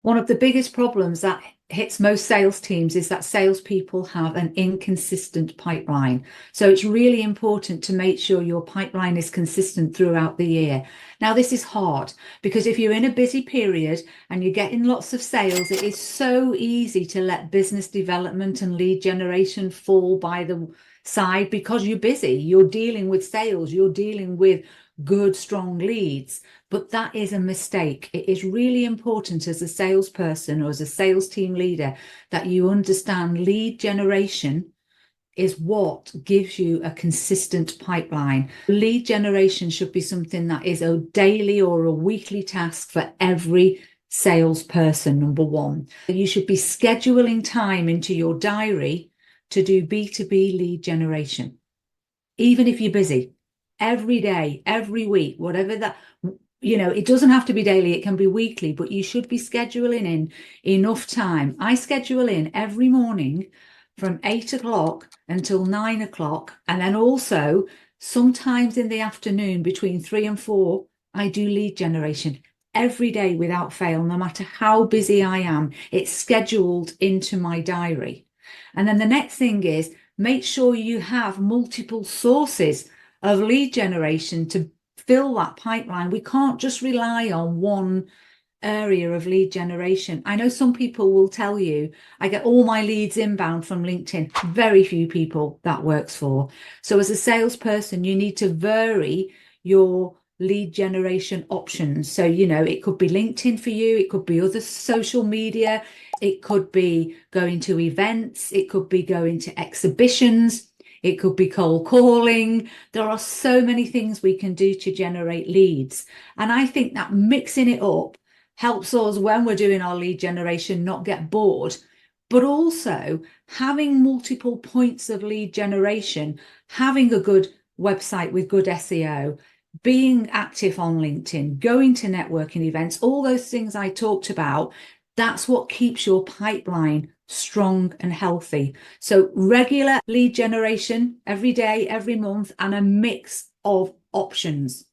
One of the biggest problems that hits most sales teams is that salespeople have an inconsistent pipeline. So it's really important to make sure your pipeline is consistent throughout the year. Now, this is hard because if you're in a busy period and you're getting lots of sales, it is so easy to let business development and lead generation fall by the side because you're busy. You're dealing with sales, you're dealing with good, strong leads. But that is a mistake. It is really important as a salesperson or as a sales team leader that you understand lead generation is what gives you a consistent pipeline. Lead generation should be something that is a daily or a weekly task for every salesperson, number one. You should be scheduling time into your diary to do B2B lead generation, even if you're busy. Every day, every week, whatever that, it doesn't have to be daily, it can be weekly, but you should be scheduling in enough time. I schedule in every morning from 8 o'clock until 9 o'clock. And then also sometimes in the afternoon between 3 and 4, I do lead generation every day without fail, no matter how busy I am. It's scheduled into my diary. And then the next thing is make sure you have multiple sources of lead generation to fill that pipeline. We can't just rely on one area of lead generation. I know some people will tell you, I get all my leads inbound from LinkedIn. Very few people that works for. So as a salesperson, you need to vary your lead generation options. So, it could be LinkedIn for you. It could be other social media. It could be going to events. It could be going to exhibitions. It could be cold calling. There are so many things we can do to generate leads. And I think that mixing it up helps us when we're doing our lead generation not get bored, but also having multiple points of lead generation, having a good website with good SEO, being active on LinkedIn, going to networking events, all those things I talked about, that's what keeps your pipeline strong and healthy. So regular lead generation every day, every month, and a mix of options.